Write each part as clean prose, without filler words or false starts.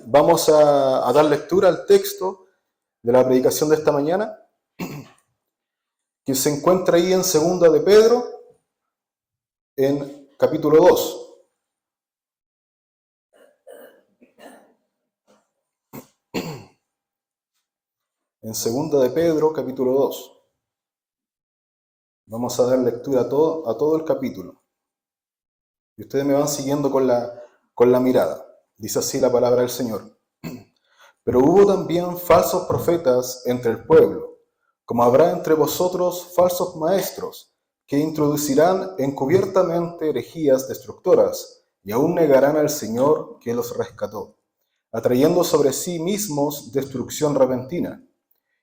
Vamos a dar lectura al texto de la predicación de esta mañana, que se encuentra ahí en Segunda de Pedro, en capítulo 2. En Segunda de Pedro, capítulo 2. Vamos a dar lectura a todo el capítulo. Y ustedes me van siguiendo con la mirada. Dice así la palabra del Señor. Pero hubo también falsos profetas entre el pueblo, como habrá entre vosotros falsos maestros, que introducirán encubiertamente herejías destructoras, y aún negarán al Señor que los rescató, atrayendo sobre sí mismos destrucción repentina.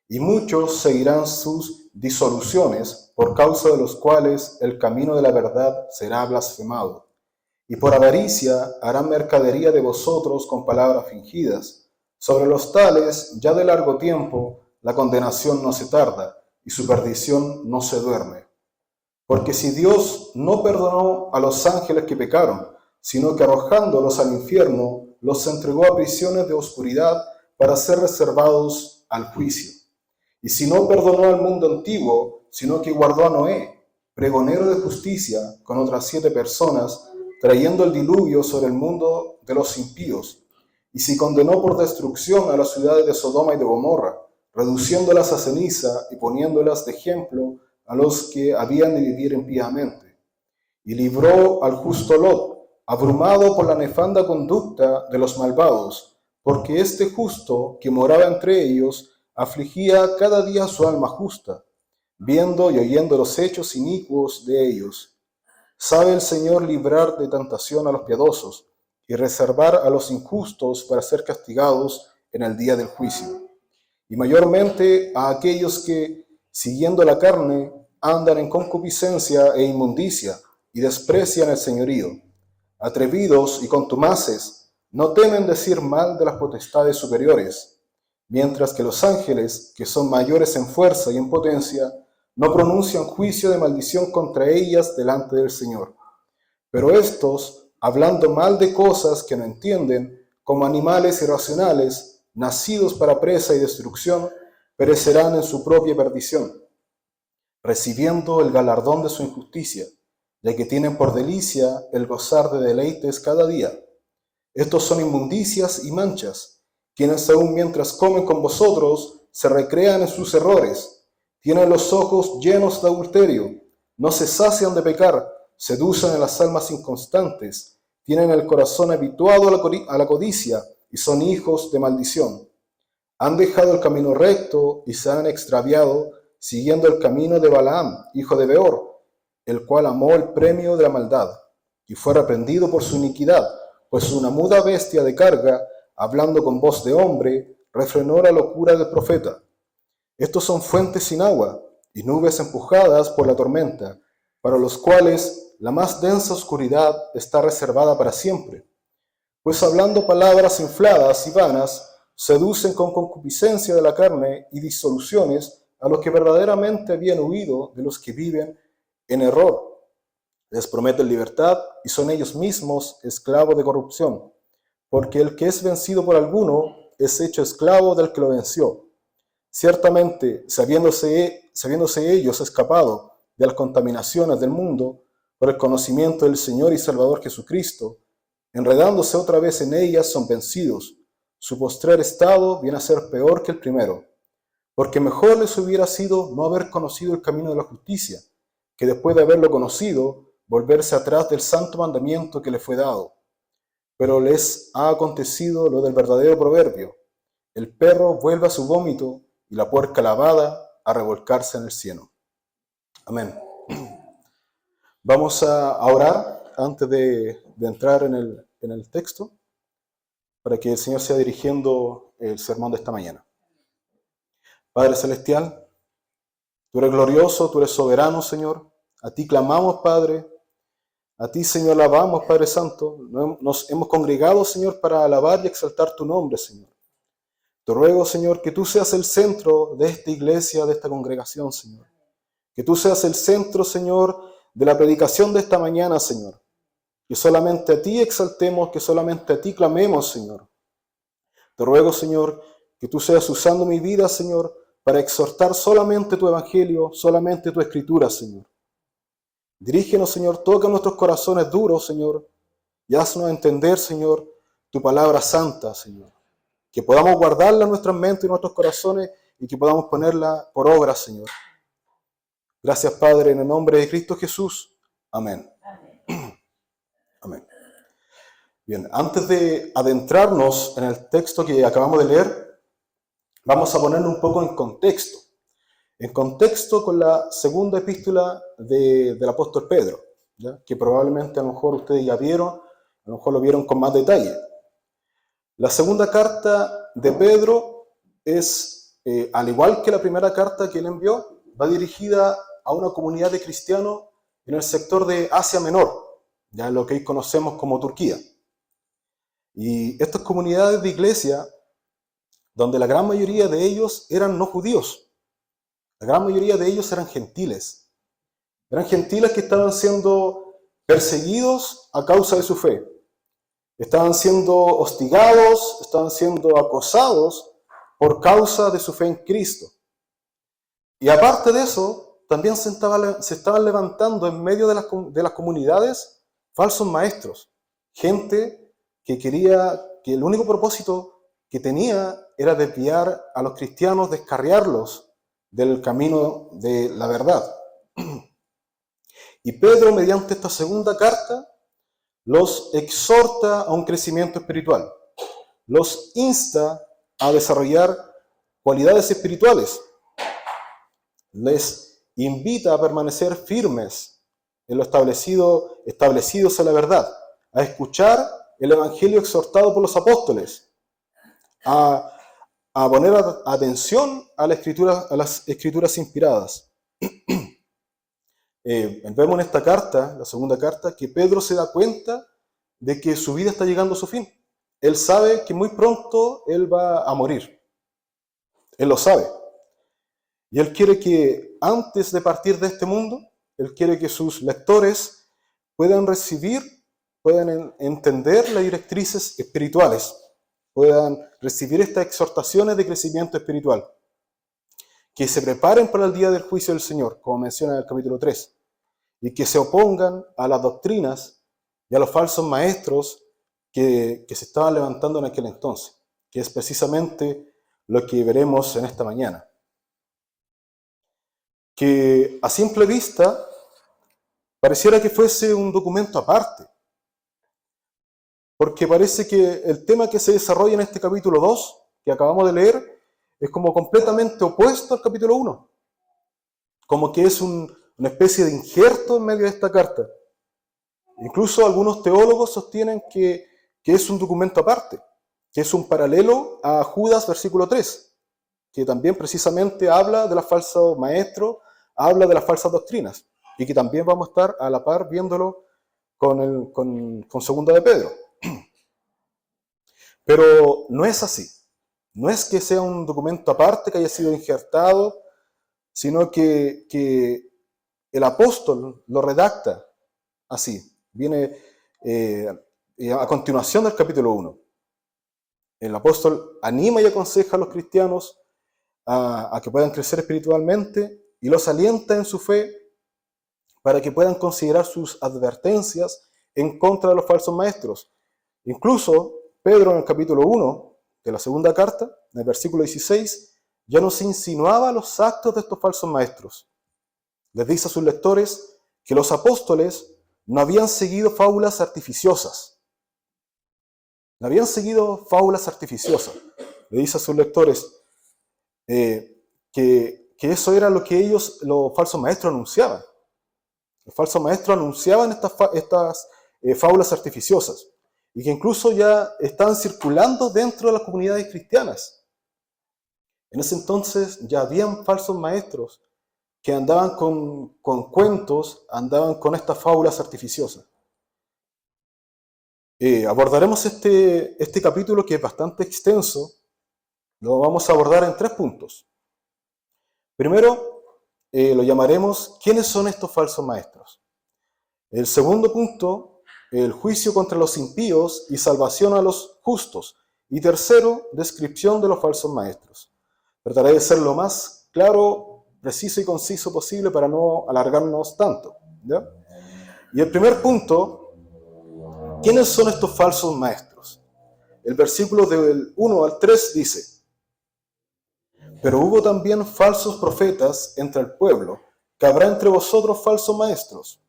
Y muchos seguirán sus disoluciones, por causa de los cuales el camino de la verdad será blasfemado. Y por avaricia harán mercadería de vosotros con palabras fingidas. Sobre los tales, ya de largo tiempo, la condenación no se tarda, y su perdición no se duerme. Porque si Dios no perdonó a los ángeles que pecaron, sino que arrojándolos al infierno, los entregó a prisiones de oscuridad para ser reservados al juicio. Y si no perdonó al mundo antiguo, sino que guardó a Noé, pregonero de justicia, con otras 7 personas, trayendo el diluvio sobre el mundo de los impíos. Y si condenó por destrucción a las ciudades de Sodoma y de Gomorra, reduciéndolas a ceniza y poniéndolas de ejemplo a los que habían de vivir impíamente. Y libró al justo Lot, abrumado por la nefanda conducta de los malvados, porque este justo que moraba entre ellos afligía cada día su alma justa, viendo y oyendo los hechos inicuos de ellos. Sabe el Señor librar de tentación a los piadosos y reservar a los injustos para ser castigados en el día del juicio. Y mayormente a aquellos que, siguiendo la carne, andan en concupiscencia e inmundicia y desprecian el señorío. Atrevidos y contumaces, no temen decir mal de las potestades superiores, mientras que los ángeles, que son mayores en fuerza y en potencia, no pronuncian juicio de maldición contra ellas delante del Señor. Pero estos, hablando mal de cosas que no entienden, como animales irracionales, nacidos para presa y destrucción, perecerán en su propia perdición, recibiendo el galardón de su injusticia, ya que tienen por delicia el gozar de deleites cada día. Estos son inmundicias y manchas, quienes aún mientras comen con vosotros se recrean en sus errores. Tienen los ojos llenos de adulterio, no se sacian de pecar, seducen a las almas inconstantes, tienen el corazón habituado a la codicia y son hijos de maldición. Han dejado el camino recto y se han extraviado, siguiendo el camino de Balaam, hijo de Beor, el cual amó el premio de la maldad y fue reprendido por su iniquidad, pues una muda bestia de carga, hablando con voz de hombre, refrenó la locura del profeta. Estos son fuentes sin agua y nubes empujadas por la tormenta, para los cuales la más densa oscuridad está reservada para siempre. Pues hablando palabras infladas y vanas, seducen con concupiscencia de la carne y disoluciones a los que verdaderamente habían huido de los que viven en error. Les prometen libertad y son ellos mismos esclavos de corrupción, porque el que es vencido por alguno es hecho esclavo del que lo venció. Ciertamente, sabiéndose ellos escapado de las contaminaciones del mundo por el conocimiento del Señor y Salvador Jesucristo, enredándose otra vez en ellas, son vencidos. Su postrer estado viene a ser peor que el primero, porque mejor les hubiera sido no haber conocido el camino de la justicia, que después de haberlo conocido, volverse atrás del santo mandamiento que les fue dado. Pero les ha acontecido lo del verdadero proverbio: el perro vuelve a su vómito y la puerca lavada a revolcarse en el cieno. Amén. Vamos a orar antes de entrar en el texto, para que el Señor sea dirigiendo el sermón de esta mañana. Padre Celestial, tú eres glorioso, tú eres soberano, Señor. A ti clamamos, Padre. A ti, Señor, alabamos, Padre Santo. Nos hemos congregado, Señor, para alabar y exaltar tu nombre, Señor. Te ruego, Señor, que tú seas el centro de esta iglesia, de esta congregación, Señor. Que tú seas el centro, Señor, de la predicación de esta mañana, Señor. Que solamente a ti exaltemos, que solamente a ti clamemos, Señor. Te ruego, Señor, que tú seas usando mi vida, Señor, para exhortar solamente tu evangelio, solamente tu escritura, Señor. Dirígenos, Señor, toca nuestros corazones duros, Señor, y haznos entender, Señor, tu palabra santa, Señor. Que podamos guardarla en nuestras mentes y nuestros corazones y que podamos ponerla por obra, Señor. Gracias, Padre, en el nombre de Cristo Jesús. Amén. Amén. Bien, antes de adentrarnos en el texto que acabamos de leer, vamos a ponerlo un poco en contexto. En contexto con la segunda epístola del apóstol Pedro, ¿ya? Que probablemente a lo mejor ustedes ya vieron, a lo mejor lo vieron con más detalle. La segunda carta de Pedro es, al igual que la primera carta que él envió, va dirigida a una comunidad de cristianos en el sector de Asia Menor, ya lo que hoy conocemos como Turquía. Y estas comunidades de iglesia, donde la gran mayoría de ellos eran no judíos, la gran mayoría de ellos eran gentiles. Eran gentiles que estaban siendo perseguidos a causa de su fe. Estaban siendo hostigados, estaban siendo acosados por causa de su fe en Cristo. Y aparte de eso, también se estaban levantando en medio de las comunidades falsos maestros. Gente que quería, que el único propósito que tenía era desviar a los cristianos, descarriarlos del camino de la verdad. Y Pedro, mediante esta segunda carta, los exhorta a un crecimiento espiritual, los insta a desarrollar cualidades espirituales, les invita a permanecer firmes en lo establecidos en la verdad, a escuchar el evangelio exhortado por los apóstoles, a poner atención a las escrituras inspiradas. Vemos en esta carta, la segunda carta, que Pedro se da cuenta de que su vida está llegando a su fin. Él sabe que muy pronto él va a morir. Él lo sabe. Y él quiere que antes de partir de este mundo, él quiere que sus lectores puedan recibir, puedan entender las directrices espirituales, puedan recibir estas exhortaciones de crecimiento espiritual, que se preparen para el día del juicio del Señor, como menciona en el capítulo 3, y que se opongan a las doctrinas y a los falsos maestros que se estaban levantando en aquel entonces, que es precisamente lo que veremos en esta mañana. Que a simple vista pareciera que fuese un documento aparte, porque parece que el tema que se desarrolla en este capítulo 2, que acabamos de leer, es como completamente opuesto al capítulo 1, como que es una especie de injerto en medio de esta carta. Incluso algunos teólogos sostienen que es un documento aparte, que es un paralelo a Judas versículo 3, que también precisamente habla de los falsos maestros, habla de las falsas doctrinas, y que también vamos a estar a la par viéndolo con segunda de Pedro. Pero no es así. No es que sea un documento aparte que haya sido injertado, sino que el apóstol lo redacta así. Viene a continuación del capítulo 1. El apóstol anima y aconseja a los cristianos a que puedan crecer espiritualmente y los alienta en su fe para que puedan considerar sus advertencias en contra de los falsos maestros. Incluso Pedro en el capítulo 1 de la segunda carta, en el versículo 16, ya nos insinuaba los actos de estos falsos maestros. Les dice a sus lectores que los apóstoles no habían seguido fábulas artificiosas. No habían seguido fábulas artificiosas. Le dice a sus lectores que eso era lo que los falsos maestros, anunciaban. Los falsos maestros anunciaban estas fábulas artificiosas y que incluso ya estaban circulando dentro de las comunidades cristianas. En ese entonces ya habían falsos maestros que andaban con cuentos, andaban con estas fábulas artificiosas. Abordaremos este capítulo, que es bastante extenso. Lo vamos a abordar en 3 puntos. Primero, lo llamaremos ¿quiénes son estos falsos maestros? El segundo punto, el juicio contra los impíos y salvación a los justos. Y tercero, descripción de los falsos maestros. Trataré de ser lo más claro, preciso y conciso posible para no alargarnos tanto, ¿ya? Y el primer punto, ¿quiénes son estos falsos maestros? El versículo del 1 al 3 dice: pero hubo también falsos profetas entre el pueblo, que habrá entre vosotros falsos maestros,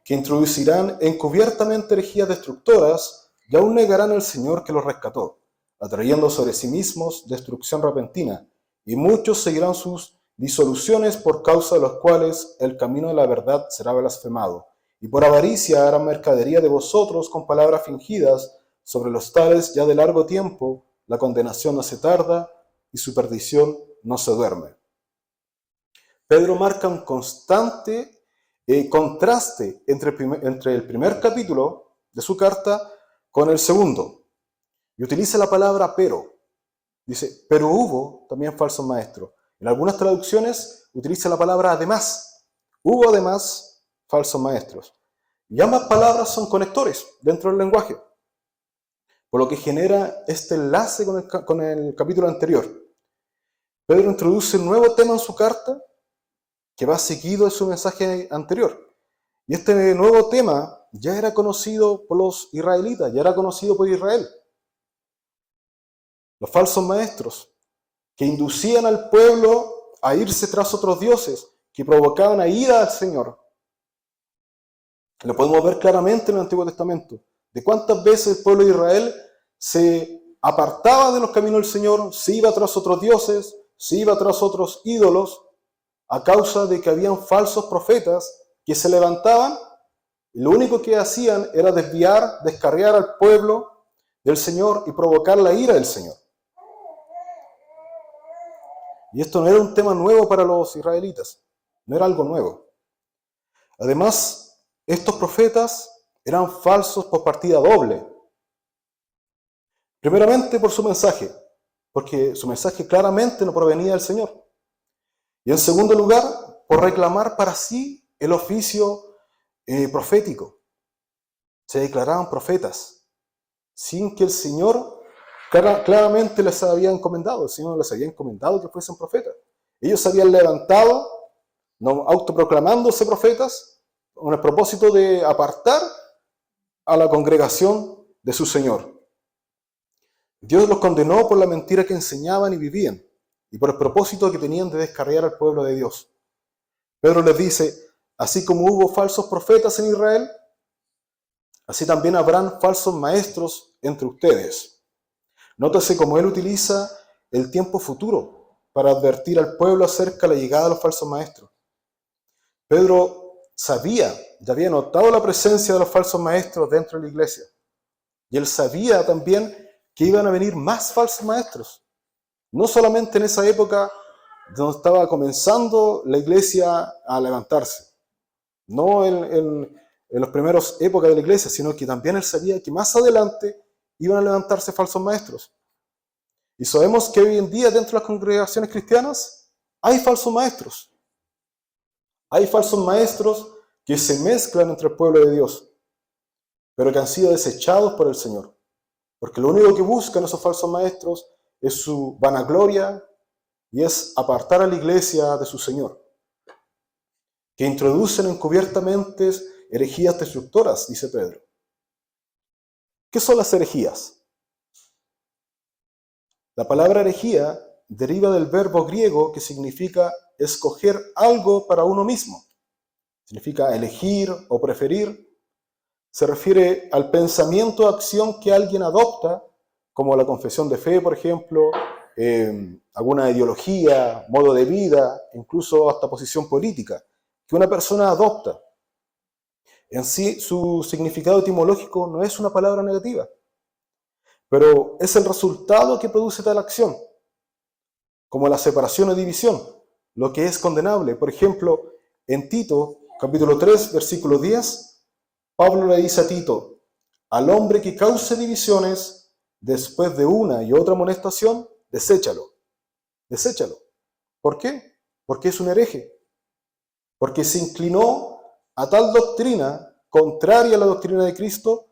que introducirán encubiertamente herejías destructoras y aún negarán al Señor que los rescató, atrayendo sobre sí mismos destrucción repentina, y muchos seguirán sus disoluciones, por causa de los cuales el camino de la verdad será blasfemado, y por avaricia harán mercadería de vosotros con palabras fingidas. Sobre los tales ya de largo tiempo la condenación no se tarda y su perdición no se duerme. Pedro marca un constante contraste entre el primer capítulo de su carta con el segundo. Y utiliza la palabra pero. Dice, pero hubo también falsos maestros. En algunas traducciones utiliza la palabra además. Hubo además falsos maestros. Y ambas palabras son conectores dentro del lenguaje, por lo que genera este enlace con el capítulo anterior. Pedro introduce un nuevo tema en su carta que va seguido de su mensaje anterior. Y este nuevo tema ya era conocido por los israelitas, ya era conocido por Israel. Los falsos maestros que inducían al pueblo a irse tras otros dioses, que provocaban la ira al Señor. Lo podemos ver claramente en el Antiguo Testamento, de cuántas veces el pueblo de Israel se apartaba de los caminos del Señor, se iba tras otros dioses, se iba tras otros ídolos, a causa de que habían falsos profetas que se levantaban y lo único que hacían era desviar, descarriar al pueblo del Señor y provocar la ira del Señor. Y esto no era un tema nuevo para los israelitas, no era algo nuevo. Además, estos profetas eran falsos por partida doble. Primeramente por su mensaje, porque su mensaje claramente no provenía del Señor. Y en segundo lugar, por reclamar para sí el oficio profético. Se declaraban profetas, sin que el Señor claramente les había encomendado. El Señor les había encomendado que fuesen profetas. Ellos se habían levantado, no autoproclamándose profetas, con el propósito de apartar a la congregación de su Señor. Dios los condenó por la mentira que enseñaban y vivían, y por el propósito que tenían de descarriar al pueblo de Dios. Pedro les dice, así como hubo falsos profetas en Israel, así también habrán falsos maestros entre ustedes. Nótese cómo él utiliza el tiempo futuro para advertir al pueblo acerca de la llegada de los falsos maestros. Pedro sabía, ya había notado la presencia de los falsos maestros dentro de la iglesia. Y él sabía también que iban a venir más falsos maestros. No solamente en esa época donde estaba comenzando la iglesia a levantarse, no en las primeras épocas de la iglesia, sino que también él sabía que más adelante iban a levantarse falsos maestros. Y sabemos que hoy en día dentro de las congregaciones cristianas hay falsos maestros. Hay falsos maestros que se mezclan entre el pueblo de Dios, pero que han sido desechados por el Señor. Porque lo único que buscan esos falsos maestros es su vanagloria y es apartar a la iglesia de su Señor. Que introducen encubiertamente herejías destructoras, dice Pedro. ¿Qué son las herejías? La palabra herejía deriva del verbo griego que significa escoger algo para uno mismo. Significa elegir o preferir. Se refiere al pensamiento o acción que alguien adopta, como la confesión de fe, por ejemplo, alguna ideología, modo de vida, incluso hasta posición política, que una persona adopta. En sí, su significado etimológico no es una palabra negativa, pero es el resultado que produce tal acción, como la separación o división, lo que es condenable. Por ejemplo, en Tito, capítulo 3, versículo 10, Pablo le dice a Tito, al hombre que cause divisiones después de una y otra amonestación, deséchalo. Deséchalo. ¿Por qué? Porque es un hereje. Porque se inclinó a tal doctrina contraria a la doctrina de Cristo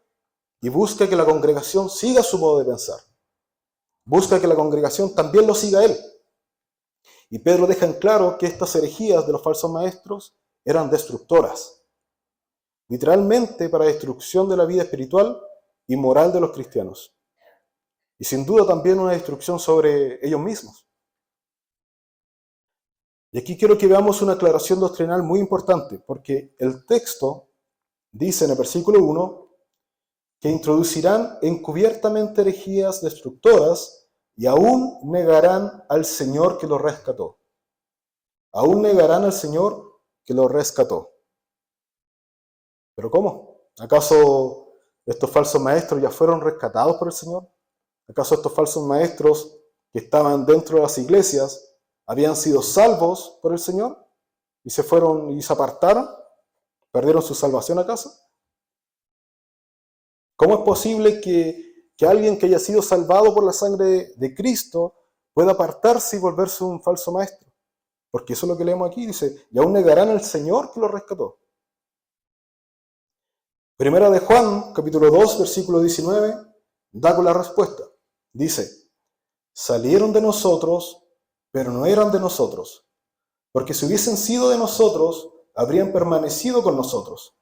y busca que la congregación siga su modo de pensar. busca que la congregación también lo siga a él. Y Pedro deja en claro que estas herejías de los falsos maestros eran destructoras, literalmente para destrucción de la vida espiritual y moral de los cristianos. Y sin duda también una destrucción sobre ellos mismos. Y aquí quiero que veamos una aclaración doctrinal muy importante, porque el texto dice en el versículo 1 que introducirán encubiertamente herejías destructoras y aún negarán al Señor que los rescató. Aún negarán al Señor que los rescató. ¿Pero cómo? ¿Acaso estos falsos maestros ya fueron rescatados por el Señor? ¿Acaso estos falsos maestros que estaban dentro de las iglesias habían sido salvos por el Señor y se fueron y se apartaron? ¿Perdieron su salvación acaso? ¿Cómo es posible que alguien que haya sido salvado por la sangre de Cristo pueda apartarse y volverse un falso maestro? Porque eso es lo que leemos aquí, dice, y aún negarán al Señor que lo rescató. Primera de Juan, capítulo 2, versículo 19, da con la respuesta. Dice, salieron de nosotros, pero no eran de nosotros, porque si hubiesen sido de nosotros, habrían permanecido con nosotros.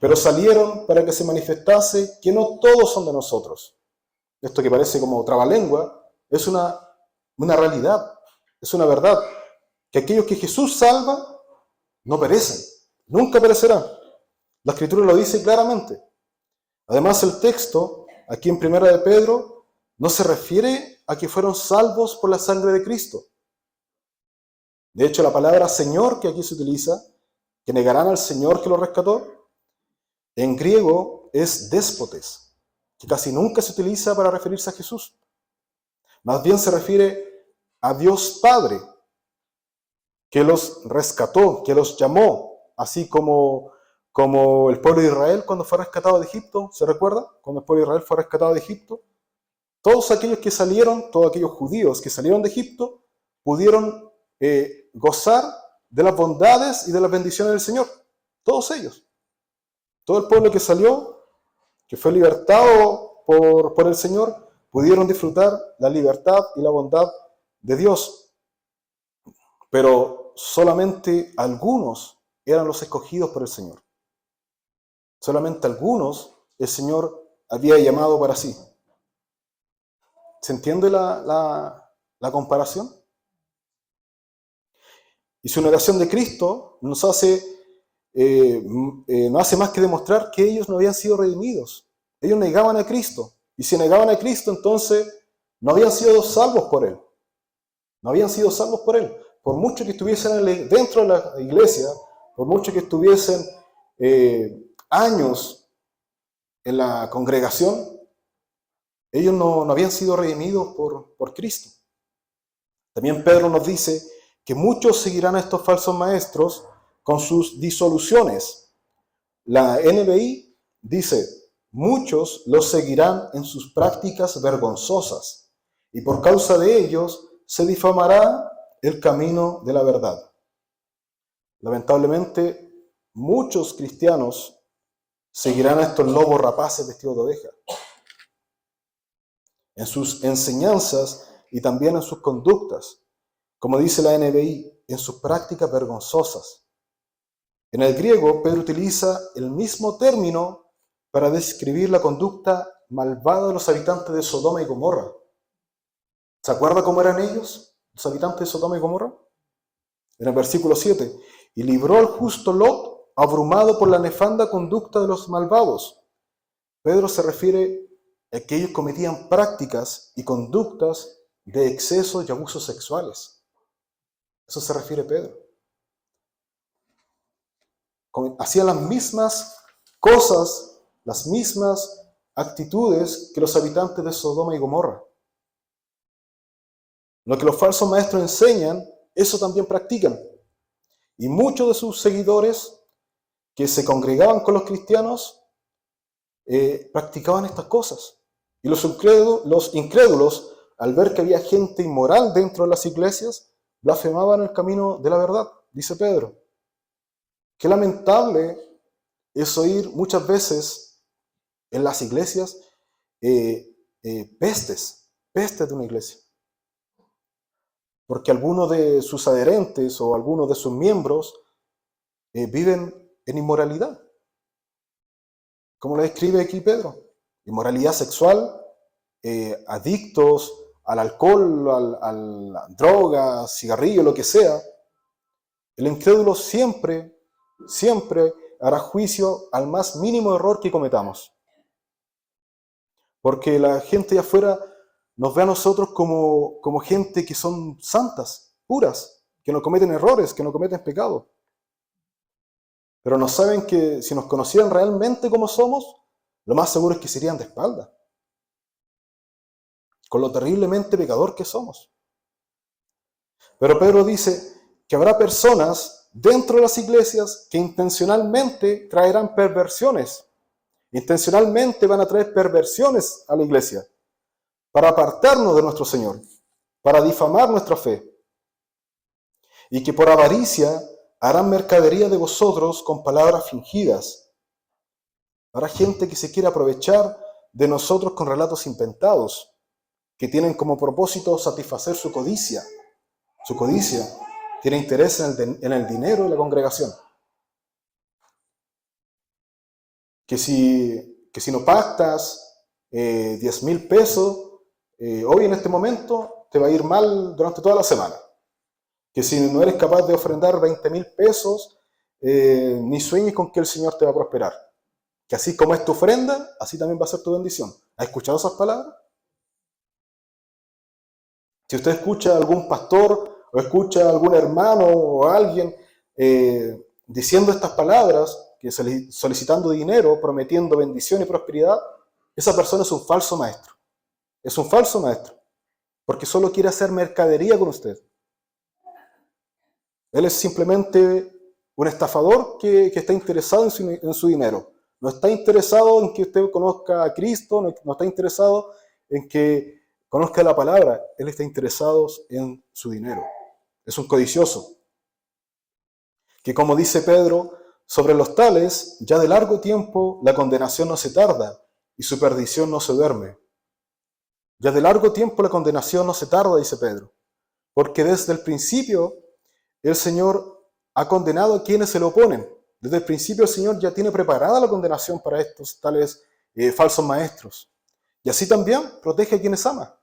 Pero salieron para que se manifestase que no todos son de nosotros. Esto que parece como trabalengua, es una realidad, es una verdad. Que aquellos que Jesús salva no perecen, nunca perecerán. La Escritura lo dice claramente. Además, el texto, aquí en Primera de Pedro, no se refiere a que fueron salvos por la sangre de Cristo. De hecho, la palabra Señor que aquí se utiliza, que negarán al Señor que lo rescató, en griego es déspotes, que casi nunca se utiliza para referirse a Jesús. Más bien se refiere a Dios Padre, que los rescató, que los llamó, así como el pueblo de Israel cuando fue rescatado de Egipto, ¿se recuerda? Cuando el pueblo de Israel fue rescatado de Egipto, todos aquellos que salieron, todos aquellos judíos que salieron de Egipto, pudieron gozar de las bondades y de las bendiciones del Señor. Todos ellos. Todo el pueblo que salió, que fue libertado por el Señor, pudieron disfrutar la libertad y la bondad de Dios. Pero solamente algunos eran los escogidos por el Señor. Solamente algunos el Señor había llamado para sí. ¿Se entiende la comparación? Y su negación de Cristo nos hace no hace más que demostrar que ellos no habían sido redimidos. Ellos negaban a Cristo. Y si negaban a Cristo, entonces no habían sido salvos por Él. No habían sido salvos por Él. Por mucho que estuviesen dentro de la iglesia, por mucho que estuviesen años en la congregación, ellos no habían sido redimidos por Cristo. También Pedro nos dice que muchos seguirán a estos falsos maestros con sus disoluciones. La NBI dice, muchos los seguirán en sus prácticas vergonzosas, y por causa de ellos se difamará el camino de la verdad. Lamentablemente, muchos cristianos seguirán a estos lobos rapaces vestidos de oveja, en sus enseñanzas y también en sus conductas, como dice la NBI, en sus prácticas vergonzosas. En el griego, Pedro utiliza el mismo término para describir la conducta malvada de los habitantes de Sodoma y Gomorra. ¿Se acuerda cómo eran ellos, los habitantes de Sodoma y Gomorra? En el versículo 7, y libró al justo Lot, abrumado por la nefanda conducta de los malvados. Pedro se refiere a que ellos cometían prácticas y conductas de excesos y abusos sexuales. Eso se refiere Pedro. Hacían las mismas cosas, las mismas actitudes que los habitantes de Sodoma y Gomorra. Lo que los falsos maestros enseñan, eso también practican. Y muchos de sus seguidores que se congregaban con los cristianos practicaban estas cosas. Y los incrédulos, al ver que había gente inmoral dentro de las iglesias, blasfemaban el camino de la verdad, dice Pedro. Qué lamentable es oír muchas veces en las iglesias pestes peste de una iglesia. Porque algunos de sus adherentes o algunos de sus miembros viven en inmoralidad. ¿Cómo lo describe aquí Pedro? Inmoralidad sexual, adictos al alcohol, a la droga, cigarrillo, lo que sea. El incrédulo siempre hará juicio al más mínimo error que cometamos. Porque la gente de afuera nos ve a nosotros como gente que son santas, puras, que no cometen errores, que no cometen pecados. Pero no saben que si nos conocieran realmente como somos, lo más seguro es que se irían de espalda, con lo terriblemente pecador que somos. Pero Pedro dice que habrá personas dentro de las iglesias que intencionalmente traerán perversiones. Intencionalmente van a traer perversiones a la iglesia para apartarnos de nuestro Señor, para difamar nuestra fe. Y que por avaricia harán mercadería de vosotros con palabras fingidas. Habrá gente que se quiere aprovechar de nosotros con relatos inventados, que tienen como propósito satisfacer su codicia. Su codicia tiene interés en el dinero de la congregación. Que si no pactas 10,000 pesos, hoy en este momento te va a ir mal durante toda la semana. Que si no eres capaz de ofrendar 20,000 pesos, ni sueñes con que el Señor te va a prosperar. Que así como es tu ofrenda, así también va a ser tu bendición. ¿Has escuchado esas palabras? Si usted escucha a algún pastor o escucha a algún hermano o a alguien diciendo estas palabras, que solicitando dinero, prometiendo bendición y prosperidad, esa persona es un falso maestro. Es un falso maestro, porque solo quiere hacer mercadería con usted. Él es simplemente un estafador que está interesado en su dinero. No está interesado en que usted conozca a Cristo, no está interesado en que conozca la palabra. Él está interesado en su dinero. Es un codicioso. Que como dice Pedro, sobre los tales, ya de largo tiempo la condenación no se tarda y su perdición no se duerme. Ya de largo tiempo la condenación no se tarda, dice Pedro, porque desde el principio el Señor ha condenado a quienes se le oponen. Desde el principio el Señor ya tiene preparada la condenación para estos tales falsos maestros. Y así también protege a quienes ama.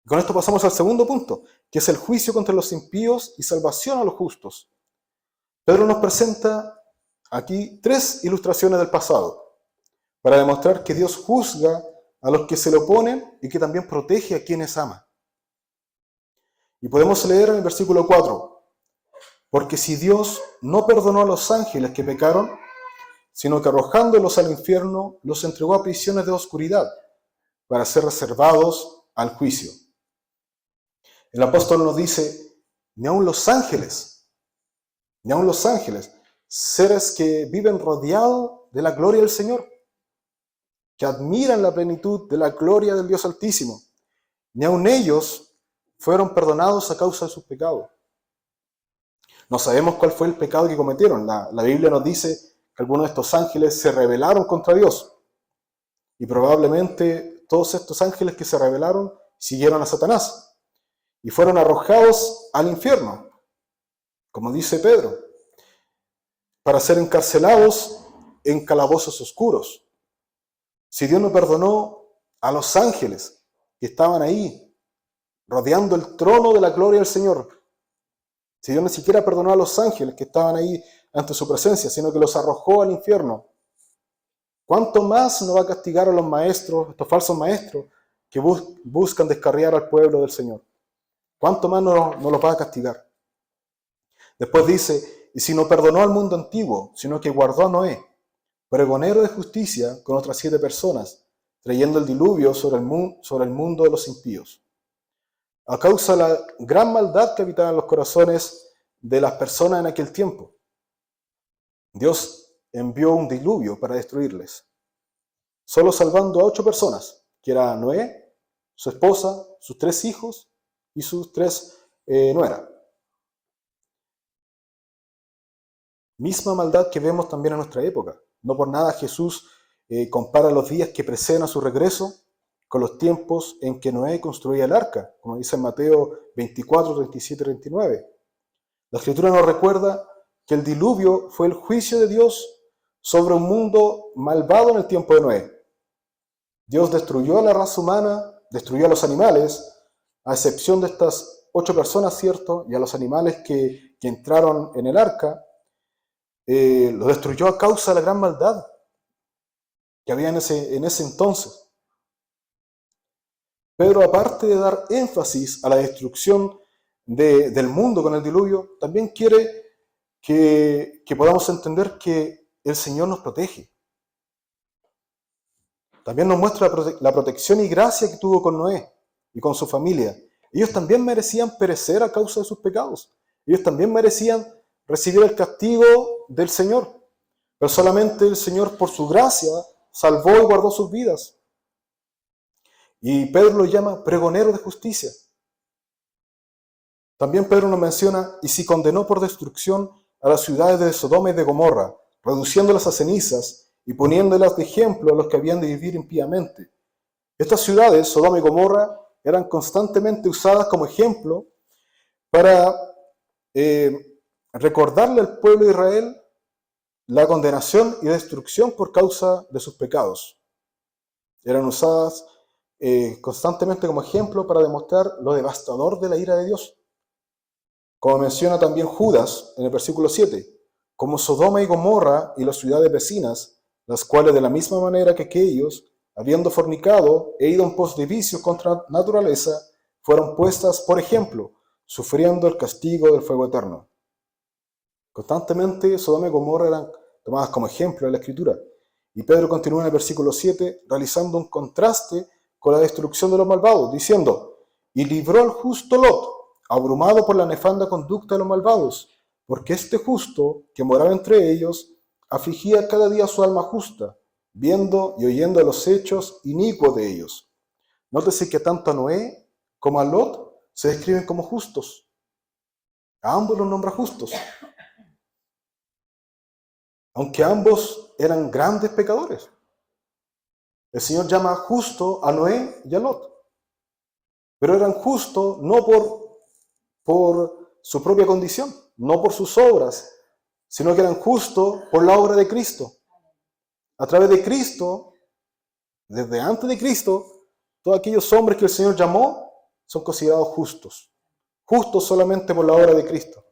Y con esto pasamos al segundo punto, que es el juicio contra los impíos y salvación a los justos. Pedro nos presenta aquí 3 ilustraciones del pasado, para demostrar que Dios juzga a los que se le oponen y que también protege a quienes ama. Y podemos leer en el versículo 4, porque si Dios no perdonó a los ángeles que pecaron, sino que arrojándolos al infierno, los entregó a prisiones de oscuridad, para ser reservados al juicio. El apóstol nos dice, ni aun los ángeles, seres que viven rodeados de la gloria del Señor, que admiran la plenitud de la gloria del Dios Altísimo, ni aun ellos fueron perdonados a causa de sus pecados. No sabemos cuál fue el pecado que cometieron. La Biblia nos dice que algunos de estos ángeles se rebelaron contra Dios. Y probablemente todos estos ángeles que se rebelaron siguieron a Satanás y fueron arrojados al infierno, como dice Pedro, para ser encarcelados en calabozos oscuros. Si Dios no perdonó a los ángeles que estaban ahí, rodeando el trono de la gloria del Señor, si Dios ni siquiera perdonó a los ángeles que estaban ahí ante su presencia, sino que los arrojó al infierno, ¿cuánto más no va a castigar a los maestros, estos falsos maestros, que buscan descarriar al pueblo del Señor? ¿Cuánto más no los va a castigar? Después dice, y si no perdonó al mundo antiguo, sino que guardó a Noé, pregonero de justicia con otras 7 personas, trayendo el diluvio sobre el mundo de los impíos. A causa de la gran maldad que habitaba en los corazones de las personas en aquel tiempo, Dios envió un diluvio para destruirles, solo salvando a 8 personas, que era Noé, su esposa, sus 3 hijos y sus 3 nueras. Misma maldad que vemos también en nuestra época. No por nada Jesús compara los días que preceden a su regreso con los tiempos en que Noé construía el arca, como dice en Mateo 24, 37 y 39. La Escritura nos recuerda que el diluvio fue el juicio de Dios sobre un mundo malvado en el tiempo de Noé. Dios destruyó a la raza humana, destruyó a los animales, a excepción de estas 8 personas, ¿cierto? Y a los animales que entraron en el arca, lo destruyó a causa de la gran maldad que había en ese entonces. Pedro, aparte de dar énfasis a la destrucción del mundo con el diluvio, también quiere que podamos entender que el Señor nos protege. También nos muestra la protección y gracia que tuvo con Noé y con su familia. Ellos también merecían perecer a causa de sus pecados. Ellos también merecían recibir el castigo del Señor. Pero solamente el Señor, por su gracia, salvó y guardó sus vidas. Y Pedro lo llama pregonero de justicia. También Pedro nos menciona, y si condenó por destrucción a las ciudades de Sodoma y de Gomorra, reduciéndolas a cenizas y poniéndolas de ejemplo a los que habían de vivir impíamente. Estas ciudades, Sodoma y Gomorra, eran constantemente usadas como ejemplo para recordarle al pueblo de Israel la condenación y destrucción por causa de sus pecados. Eran usadas constantemente como ejemplo para demostrar lo devastador de la ira de Dios. Como menciona también Judas en el versículo 7, como Sodoma y Gomorra y las ciudades vecinas, las cuales de la misma manera que aquellos, habiendo fornicado e ido en pos de vicios contra naturaleza, fueron puestas por ejemplo, sufriendo el castigo del fuego eterno. Constantemente Sodoma y Gomorra eran tomadas como ejemplo en la Escritura. Y Pedro continúa en el versículo 7, realizando un contraste con la destrucción de los malvados, diciendo, y libró al justo Lot, abrumado por la nefanda conducta de los malvados, porque este justo, que moraba entre ellos, afligía cada día su alma justa, viendo y oyendo los hechos inicuos de ellos. Nótese que tanto a Noé como a Lot se describen como justos. A ambos los nombra justos. Aunque ambos eran grandes pecadores. El Señor llama justo a Noé y a Lot. Pero eran justos no por su propia condición, no por sus obras, sino que eran justos por la obra de Cristo. A través de Cristo, desde antes de Cristo, todos aquellos hombres que el Señor llamó son considerados justos. Justos solamente por la obra de Cristo.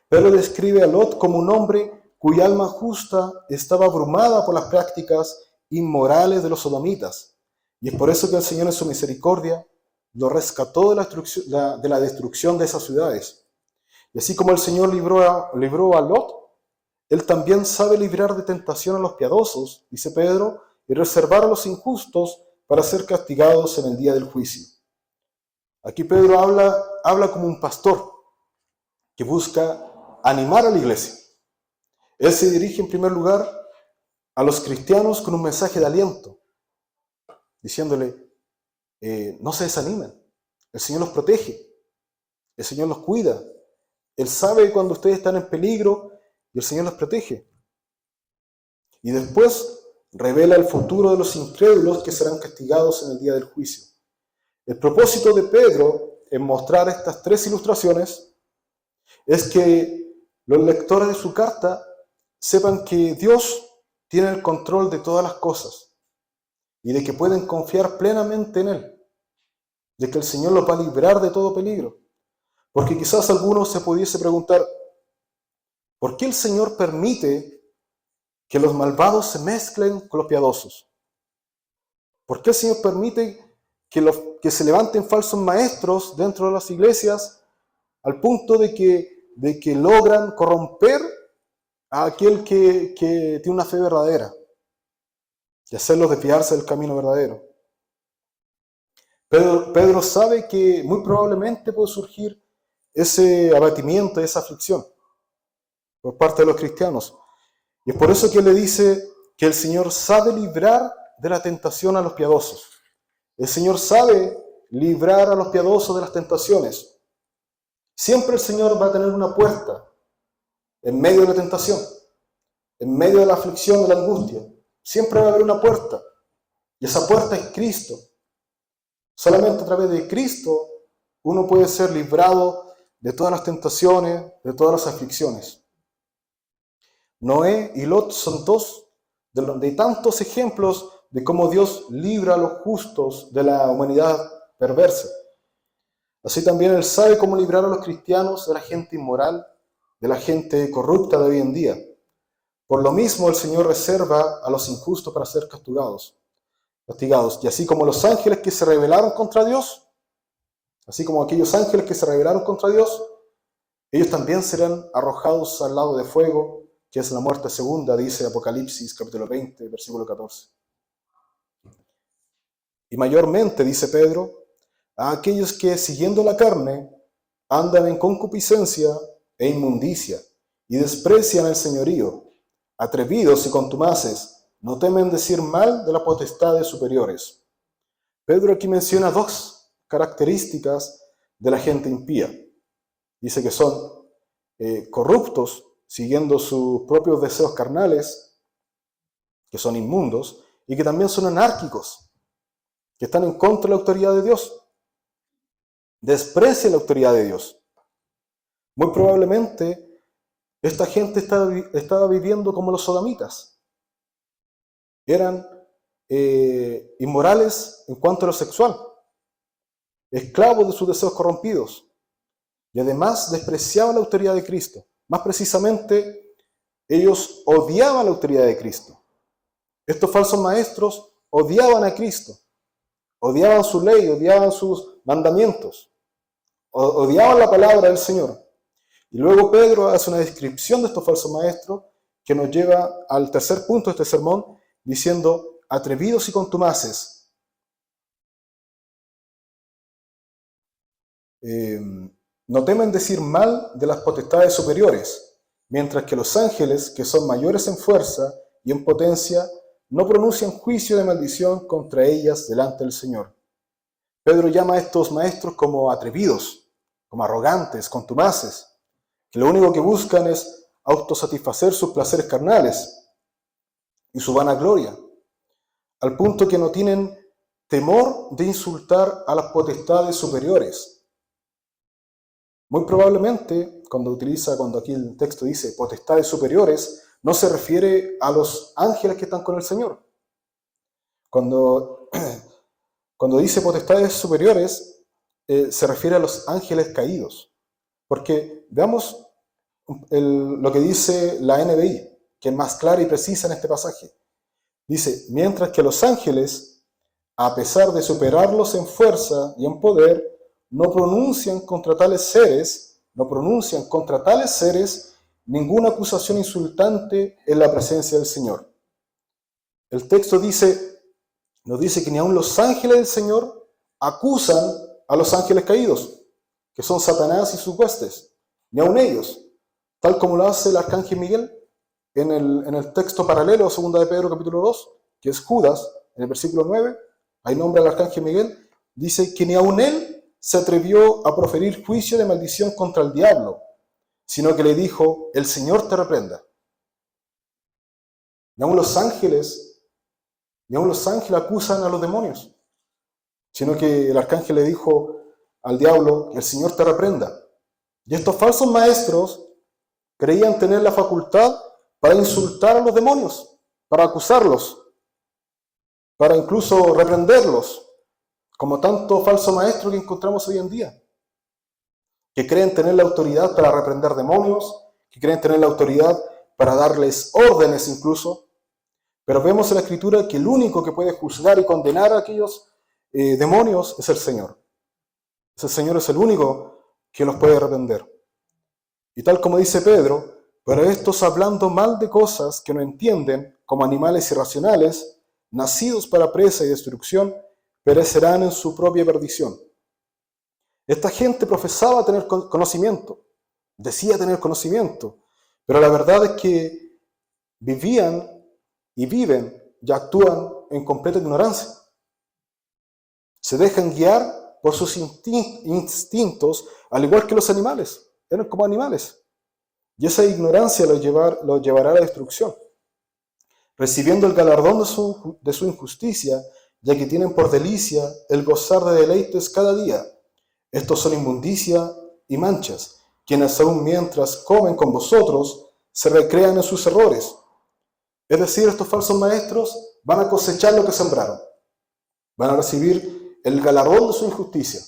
Pedro describe a Lot como un hombre cuya alma justa estaba abrumada por las prácticas inmorales de los sodomitas. Y es por eso que el Señor en su misericordia lo rescató de la destrucción de esas ciudades. Y así como el Señor libró a Lot, Él también sabe librar de tentación a los piadosos, dice Pedro, y reservar a los injustos para ser castigados en el día del juicio. Aquí Pedro habla como un pastor que busca animar a la iglesia. Él se dirige en primer lugar a los cristianos con un mensaje de aliento, diciéndole, no se desanimen, el Señor los protege, el Señor los cuida, Él sabe cuando ustedes están en peligro y el Señor los protege. Y después revela el futuro de los incrédulos que serán castigados en el día del juicio. El propósito de Pedro en mostrar estas 3 ilustraciones es que los lectores de su carta sepan que Dios tiene el control de todas las cosas y de que pueden confiar plenamente en Él, de que el Señor los va a librar de todo peligro. Porque quizás alguno se pudiese preguntar, ¿por qué el Señor permite que los malvados se mezclen con los piadosos? ¿Por qué el Señor permite que se levanten falsos maestros dentro de las iglesias al punto de que logran corromper a aquel que tiene una fe verdadera y hacerlos desviarse del camino verdadero? Pedro sabe que muy probablemente puede surgir ese abatimiento, esa aflicción por parte de los cristianos. Y es por eso que él le dice que el Señor sabe librar de la tentación a los piadosos. El Señor sabe librar a los piadosos de las tentaciones. Siempre el Señor va a tener una puerta en medio de la tentación, en medio de la aflicción, de la angustia. Siempre va a haber una puerta. Y esa puerta es Cristo. Solamente a través de Cristo uno puede ser librado de todas las tentaciones, de todas las aflicciones. Noé y Lot son dos de tantos ejemplos de cómo Dios libra a los justos de la humanidad perversa. Así también Él sabe cómo librar a los cristianos de la gente inmoral, de la gente corrupta de hoy en día. Por lo mismo el Señor reserva a los injustos para ser castigados. Y así como los ángeles que se rebelaron contra Dios, así como aquellos ángeles que se rebelaron contra Dios, ellos también serán arrojados al lago de fuego, que es la muerte segunda, dice Apocalipsis capítulo 20, versículo 14. Y mayormente, dice Pedro, a aquellos que siguiendo la carne andan en concupiscencia e inmundicia y desprecian el señorío, atrevidos y contumaces, no temen decir mal de las potestades superiores. Pedro aquí menciona dos características de la gente impía. Dice que son corruptos, siguiendo sus propios deseos carnales, que son inmundos, y que también son anárquicos, que están en contra de la autoridad de Dios. Desprecia la autoridad de Dios. Muy probablemente esta gente estaba viviendo como los sodomitas. Eran inmorales en cuanto a lo sexual, esclavos de sus deseos corrompidos, y además despreciaban la autoridad de Cristo. Más precisamente, ellos odiaban la autoridad de Cristo. Estos falsos maestros odiaban a Cristo, odiaban su ley, odiaban sus mandamientos, odiaban la palabra del Señor. Y luego Pedro hace una descripción de estos falsos maestros que nos lleva al tercer punto de este sermón, diciendo, atrevidos y contumaces. No temen decir mal de las potestades superiores, mientras que los ángeles, que son mayores en fuerza y en potencia, no pronuncian juicio de maldición contra ellas delante del Señor. Pedro llama a estos maestros como atrevidos, como arrogantes, contumaces, que lo único que buscan es autosatisfacer sus placeres carnales y su vanagloria, al punto que no tienen temor de insultar a las potestades superiores. Muy probablemente, cuando aquí el texto dice potestades superiores, no se refiere a los ángeles que están con el Señor. Cuando dice potestades superiores, se refiere a los ángeles caídos. Porque veamos lo que dice la NBI, que es más clara y precisa en este pasaje. Dice, mientras que los ángeles, a pesar de superarlos en fuerza y en poder, no pronuncian contra tales seres ninguna acusación insultante en la presencia del Señor. El texto nos dice que ni aun los ángeles del Señor acusan a los ángeles caídos, que son Satanás y sus huestes, ni aun ellos, tal como lo hace el arcángel Miguel en el texto paralelo a 2 de Pedro capítulo 2, que es Judas, en el versículo 9, ahí nombra al arcángel Miguel, dice que ni aun él se atrevió a proferir juicio de maldición contra el diablo, sino que le dijo, el Señor te reprenda. Ni aun los ángeles acusan a los demonios, sino que el arcángel le dijo al diablo, el Señor te reprenda. Y estos falsos maestros creían tener la facultad para insultar a los demonios, para acusarlos, para incluso reprenderlos, como tanto falso maestro que encontramos hoy en día, que creen tener la autoridad para reprender demonios, que creen tener la autoridad para darles órdenes incluso, pero vemos en la Escritura que el único que puede juzgar y condenar a aquellos demonios es el Señor. Ese Señor es el único que los puede reprender. Y tal como dice Pedro, pero estos hablando mal de cosas que no entienden, como animales irracionales, nacidos para presa y destrucción, perecerán en su propia perdición. Esta gente profesaba tener conocimiento, decía tener conocimiento, pero la verdad es que vivían y viven y actúan en completa ignorancia. Se dejan guiar por sus instintos, al igual que los animales. Eran como animales. Y esa ignorancia los llevará a la destrucción, recibiendo el galardón de su injusticia ya que tienen por delicia el gozar de deleites cada día. Estos son inmundicia y manchas, quienes aún mientras comen con vosotros, se recrean en sus errores. Es decir, estos falsos maestros van a cosechar lo que sembraron. Van a recibir el galardón de su injusticia.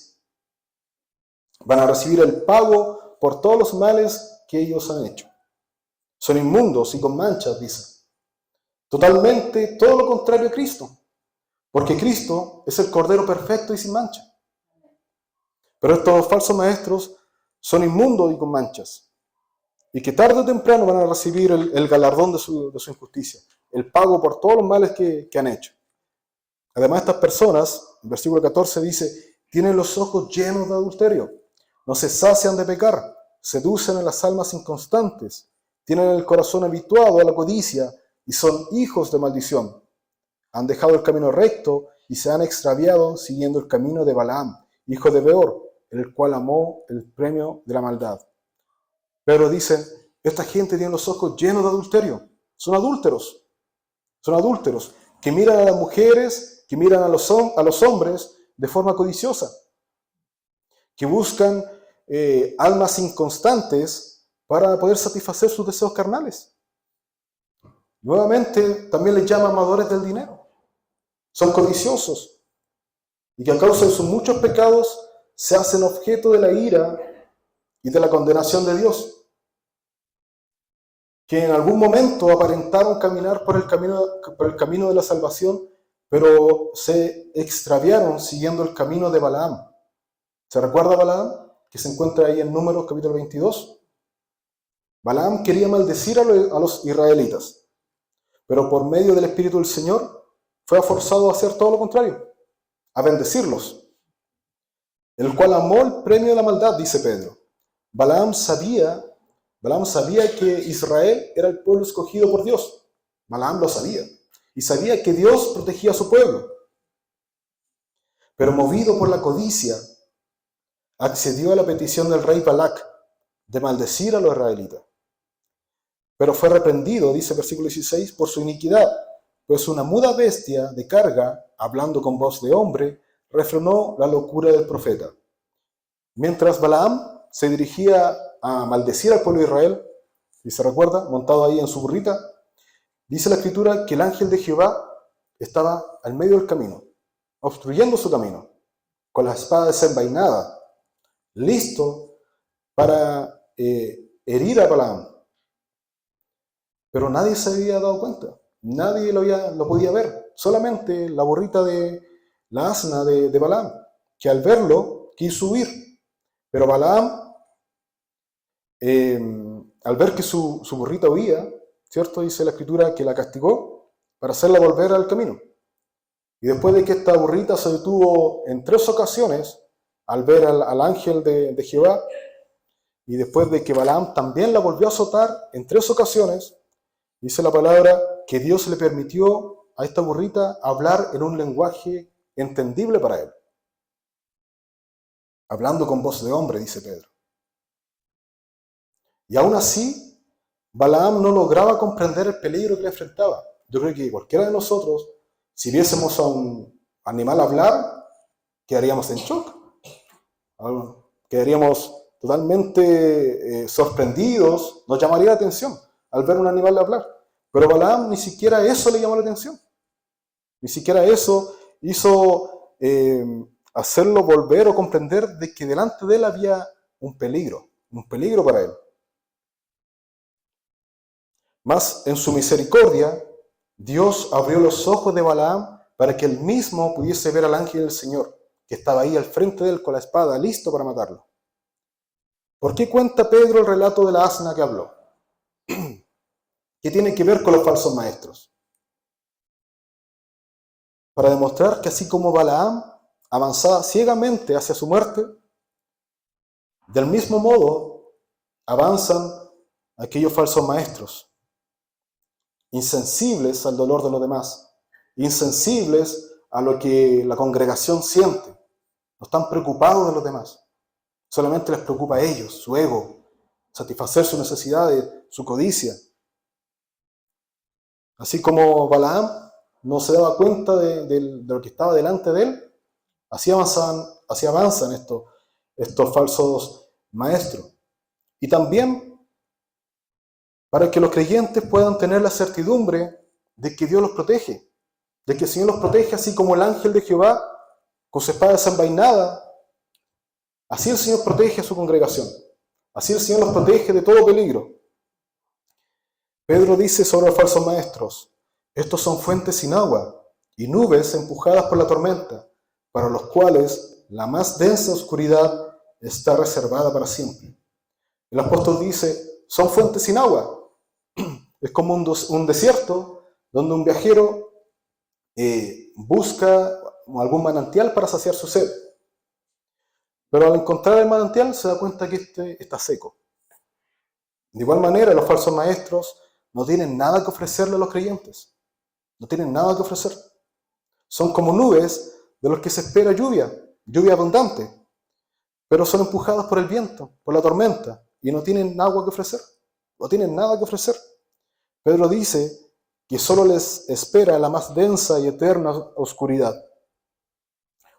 Van a recibir el pago por todos los males que ellos han hecho. Son inmundos y con manchas, dice. Totalmente todo lo contrario a Cristo. Porque Cristo es el Cordero perfecto y sin mancha. Pero estos falsos maestros son inmundos y con manchas. Y que tarde o temprano van a recibir el galardón de su injusticia. El pago por todos los males que han hecho. Además, estas personas, en versículo 14 dice, tienen los ojos llenos de adulterio. No se sacian de pecar. Seducen a las almas inconstantes. Tienen el corazón habituado a la codicia y son hijos de maldición. Han dejado el camino recto y se han extraviado siguiendo el camino de Balaam, hijo de Beor, el cual amó el premio de la maldad. Pero dicen, esta gente tiene los ojos llenos de adulterio. Son adúlteros. Son adúlteros que miran a las mujeres, que miran a los hombres de forma codiciosa, que buscan almas inconstantes para poder satisfacer sus deseos carnales. Nuevamente, también les llama amadores del dinero. Son codiciosos y que a causa de sus muchos pecados se hacen objeto de la ira y de la condenación de Dios, que en algún momento aparentaron caminar por el camino de la salvación, pero se extraviaron siguiendo el camino de Balaam. ¿Se recuerda Balaam? Que se encuentra ahí en Números capítulo 22. Balaam quería maldecir a los israelitas, pero por medio del Espíritu del Señor fue forzado a hacer todo lo contrario, a bendecirlos, el cual amó el premio de la maldad, dice Pedro. Balaam sabía que Israel era el pueblo escogido por Dios. Balaam lo sabía. Y sabía que Dios protegía a su pueblo. Pero movido por la codicia, accedió a la petición del rey Balac de maldecir a los israelitas. Pero fue reprendido, dice versículo 16, por su iniquidad, pues una muda bestia de carga, hablando con voz de hombre, refrenó la locura del profeta. Mientras Balaam se dirigía a maldecir al pueblo de Israel, y se recuerda, montado ahí en su burrita, dice la Escritura que el ángel de Jehová estaba al medio del camino, obstruyendo su camino, con la espada desenvainada, listo para herir a Balaam. Pero nadie se había dado cuenta, nadie lo podía ver, solamente la burrita la asna de Balaam, que al verlo quiso huir. Pero Balaam, al ver que su burrita huía, ¿cierto? Dice la Escritura que la castigó para hacerla volver al camino. Y después de que esta burrita se detuvo en 3 ocasiones al ver al ángel de Jehová, y después de que Balaam también la volvió a azotar en 3 ocasiones, dice la palabra que Dios le permitió a esta burrita hablar en un lenguaje entendible para él. Hablando con voz de hombre, dice Pedro. Y aún así, Balaam no lograba comprender el peligro que le enfrentaba. Yo creo que cualquiera de nosotros, si viésemos a un animal hablar, quedaríamos en shock. Quedaríamos totalmente sorprendidos, nos llamaría la atención al ver un animal hablar. Pero Balaam ni siquiera eso le llamó la atención. Ni siquiera eso hizo hacerlo volver o comprender de que delante de él había un peligro para él. Mas en su misericordia, Dios abrió los ojos de Balaam para que él mismo pudiese ver al ángel del Señor, que estaba ahí al frente de él con la espada, listo para matarlo. ¿Por qué cuenta Pedro el relato de la asna que habló? ¿Qué tiene que ver con los falsos maestros? Para demostrar que así como Balaam avanzaba ciegamente hacia su muerte, del mismo modo avanzan aquellos falsos maestros, insensibles al dolor de los demás, insensibles a lo que la congregación siente, no están preocupados de los demás, solamente les preocupa a ellos, su ego, satisfacer sus necesidades, su codicia. Así como Balaam, no se daba cuenta de lo que estaba delante de él. Así avanzan estos falsos maestros. Y también para que los creyentes puedan tener la certidumbre de que Dios los protege, de que el Señor los protege, así como el ángel de Jehová con su espada desenvainada. Así el Señor protege a su congregación. Así el Señor los protege de todo peligro. Pedro dice sobre los falsos maestros: estos son fuentes sin agua y nubes empujadas por la tormenta, para los cuales la más densa oscuridad está reservada para siempre. El apóstol dice: son fuentes sin agua. Es como un desierto donde un viajero busca algún manantial para saciar su sed. Pero al encontrar el manantial se da cuenta que este está seco. De igual manera, los falsos maestros no tienen nada que ofrecerle a los creyentes. No tienen nada que ofrecer. Son como nubes de los que se espera lluvia abundante, pero son empujadas por el viento, por la tormenta, y no tienen agua que ofrecer. No tienen nada que ofrecer. Pedro dice que solo les espera la más densa y eterna oscuridad.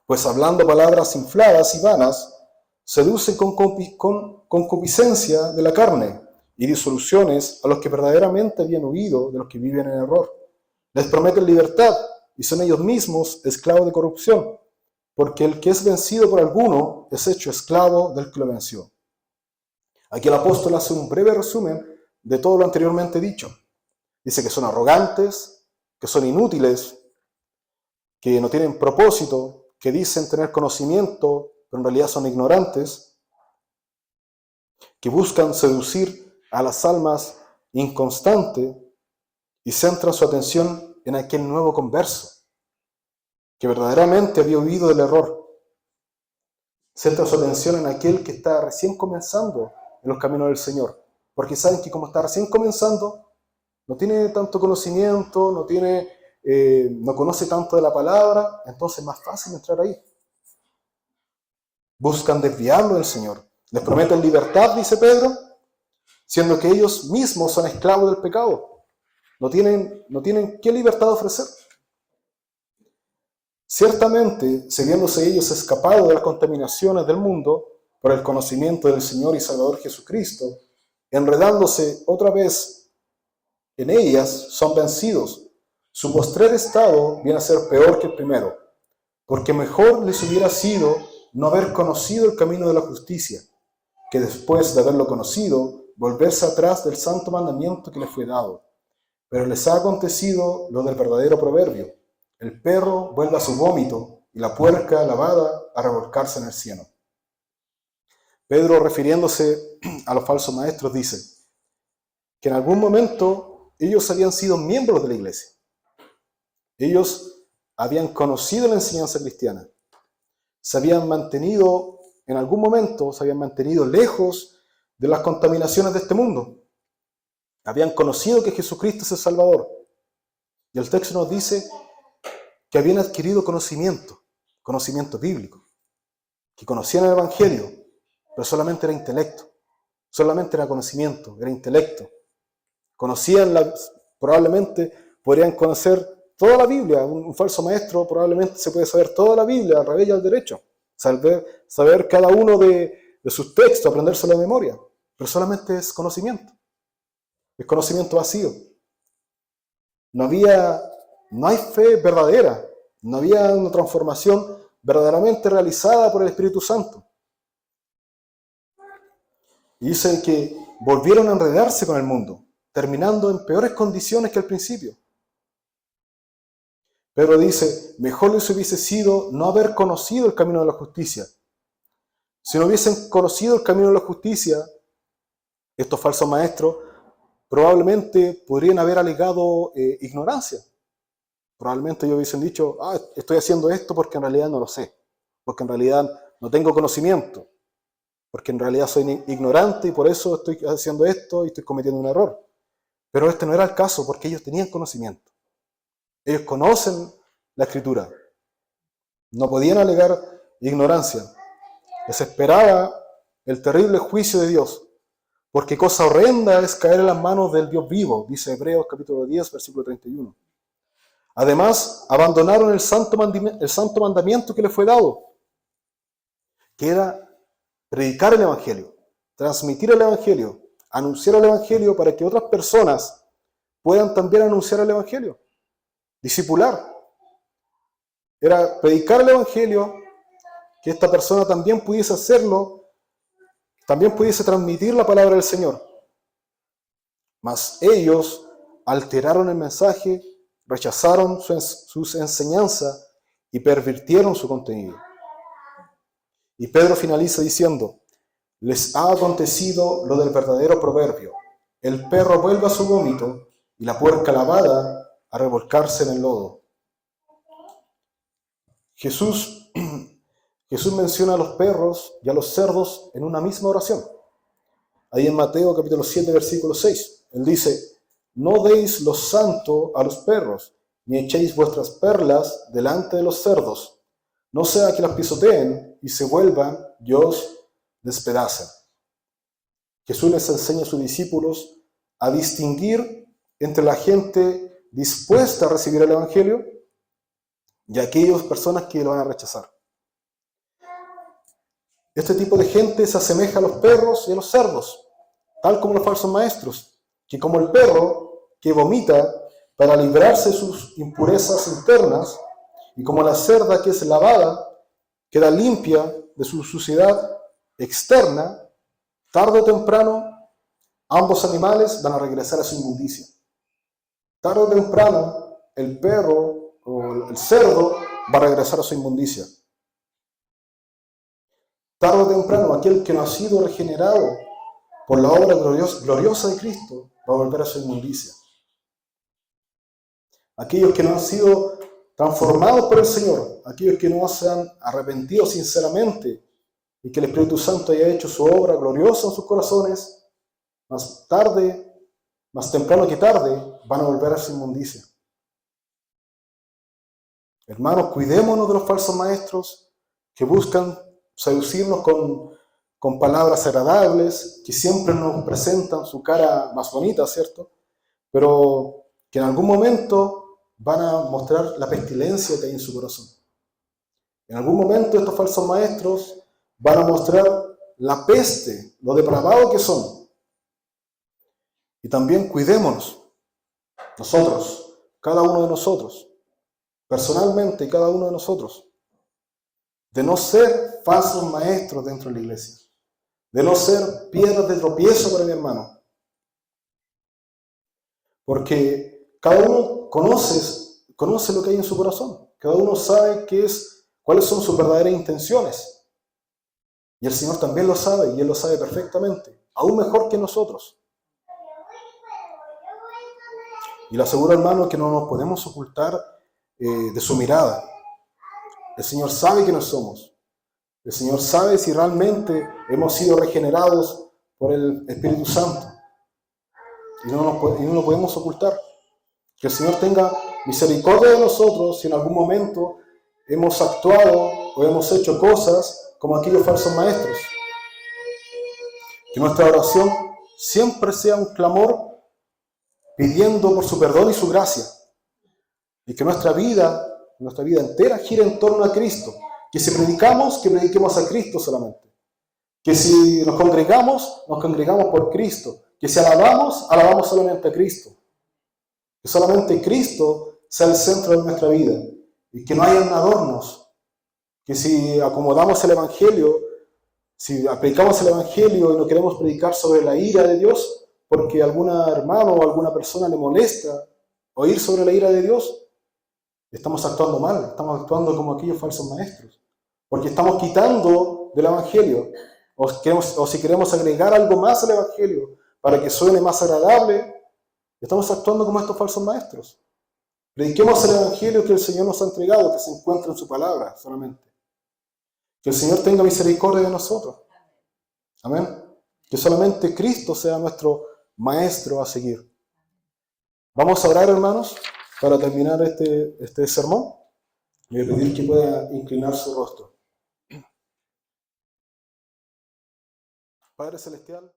Pues hablando palabras infladas y vanas, seducen con concupiscencia de la carne y disoluciones a los que verdaderamente habían huido de los que viven en error. Les prometen libertad y son ellos mismos esclavos de corrupción, porque el que es vencido por alguno es hecho esclavo del que lo venció. Aquí el apóstol hace un breve resumen de todo lo anteriormente dicho. Dice que son arrogantes, que son inútiles, que no tienen propósito, que dicen tener conocimiento, pero en realidad son ignorantes, que buscan seducir a las almas inconstantes y centran su atención en aquel nuevo converso, que verdaderamente había huido del error. Centran su atención en aquel que está recién comenzando en los caminos del Señor, porque saben que como está recién comenzando, no tiene tanto conocimiento, no conoce tanto de la palabra, entonces es más fácil entrar ahí. Buscan desviarlo del Señor. Les prometen libertad, dice Pedro, siendo que ellos mismos son esclavos del pecado. No tienen qué libertad ofrecer. Ciertamente, si viéndose ellos escapados de las contaminaciones del mundo por el conocimiento del Señor y Salvador Jesucristo, enredándose otra vez en ellas, son vencidos. Su postrer estado viene a ser peor que el primero, porque mejor les hubiera sido no haber conocido el camino de la justicia, que después de haberlo conocido, volverse atrás del santo mandamiento que les fue dado. Pero les ha acontecido lo del verdadero proverbio: el perro vuelve a su vómito y la puerca lavada a revolcarse en el cieno. Pedro, refiriéndose a los falsos maestros, dice que en algún momento ellos habían sido miembros de la iglesia. Ellos habían conocido la enseñanza cristiana. En algún momento se habían mantenido lejos de las contaminaciones de este mundo. Habían conocido que Jesucristo es el Salvador. Y el texto nos dice que habían adquirido conocimiento bíblico, que conocían el Evangelio, pero solamente era intelecto, solamente era conocimiento, era intelecto. Probablemente podrían conocer toda la Biblia. Un falso maestro probablemente se puede saber toda la Biblia al revés y al derecho, saber cada uno de sus textos, aprendérselo de memoria, pero solamente es conocimiento vacío. No hay fe verdadera, no había una transformación verdaderamente realizada por el Espíritu Santo. Y dicen que volvieron a enredarse con el mundo, terminando en peores condiciones que al principio. Pedro dice: mejor les hubiese sido no haber conocido el camino de la justicia. Si no hubiesen conocido el camino de la justicia, estos falsos maestros probablemente podrían haber alegado ignorancia. Probablemente ellos hubiesen dicho: estoy haciendo esto porque en realidad no lo sé, porque en realidad no tengo conocimiento, porque en realidad soy ignorante y por eso estoy haciendo esto y estoy cometiendo un error. Pero este no era el caso, porque ellos tenían conocimiento. Ellos conocen la Escritura. No podían alegar ignorancia. Les esperaba el terrible juicio de Dios, porque cosa horrenda es caer en las manos del Dios vivo, dice Hebreos capítulo 10, versículo 31. Además, abandonaron el santo mandamiento que les fue dado, que era predicar el Evangelio, transmitir el Evangelio, anunciar el Evangelio para que otras personas puedan también anunciar el Evangelio. Discipular. Era predicar el Evangelio, que esta persona también pudiese hacerlo, también pudiese transmitir la palabra del Señor. Mas ellos alteraron el mensaje, rechazaron sus enseñanzas y pervirtieron su contenido. Y Pedro finaliza diciendo, les ha acontecido lo del verdadero proverbio, el perro vuelve a su vómito y la puerca lavada a revolcarse en el lodo. Jesús menciona a los perros y a los cerdos en una misma oración. Ahí en Mateo capítulo 7, versículo 6, él dice, no deis lo santo a los perros, ni echéis vuestras perlas delante de los cerdos, no sea que las pisoteen y se vuelvan y os despedacen. Jesús les enseña a sus discípulos a distinguir entre la gente dispuesta a recibir el Evangelio y aquellas personas que lo van a rechazar. Este tipo de gente se asemeja a los perros y a los cerdos, tal como los falsos maestros, que como el perro que vomita para librarse de sus impurezas internas, y como la cerda que es lavada, queda limpia de su suciedad externa, tarde o temprano ambos animales van a regresar a su inmundicia. Tarde o temprano el perro o el cerdo va a regresar a su inmundicia. Tarde o temprano aquel que no ha sido regenerado por la obra gloriosa de Cristo va a volver a su inmundicia. Aquellos que no han sido transformados por el Señor, aquellos que no se han arrepentido sinceramente y que el Espíritu Santo haya hecho su obra gloriosa en sus corazones, más temprano que tarde, van a volver a su inmundicia. Hermanos, cuidémonos de los falsos maestros que buscan seducirnos con palabras agradables, que siempre nos presentan su cara más bonita, ¿cierto? Pero que en algún momento van a mostrar la pestilencia que hay en su corazón. En algún momento estos falsos maestros van a mostrar la peste, lo depravado que son. Y también cuidémonos, nosotros, cada uno de nosotros, personalmente cada uno de nosotros, de no ser falsos maestros dentro de la iglesia, de no ser piedras de tropiezo para mi hermano. Porque cada uno conoce lo que hay en su corazón, cada uno sabe cuáles son sus verdaderas intenciones. Y el Señor también lo sabe, y Él lo sabe perfectamente, aún mejor que nosotros. Y le aseguro, hermano, que no nos podemos ocultar de su mirada. El Señor sabe quiénes somos. El Señor sabe si realmente hemos sido regenerados por el Espíritu Santo. Y no lo podemos ocultar. Que el Señor tenga misericordia de nosotros si en algún momento hemos actuado o hemos hecho cosas como aquellos falsos maestros. Que nuestra oración siempre sea un clamor pidiendo por su perdón y su gracia. Y que nuestra vida entera gire en torno a Cristo. Que si predicamos, que prediquemos a Cristo solamente. Que si nos congregamos por Cristo. Que si alabamos solamente a Cristo. Que solamente Cristo sea el centro de nuestra vida. Y que no hayan adornos. Que si acomodamos el Evangelio, si predicamos el Evangelio y no queremos predicar sobre la ira de Dios, porque a algún hermano o alguna persona le molesta oír sobre la ira de Dios, estamos actuando mal, estamos actuando como aquellos falsos maestros. Porque estamos quitando del Evangelio, o si queremos agregar algo más al Evangelio para que suene más agradable, estamos actuando como estos falsos maestros. Prediquemos el Evangelio que el Señor nos ha entregado, que se encuentra en su palabra solamente. Que el Señor tenga misericordia de nosotros. Amén. Que solamente Cristo sea nuestro maestro a seguir. Vamos a orar, hermanos, para terminar este sermón. Le voy a pedir que pueda inclinar su rostro. Padre Celestial.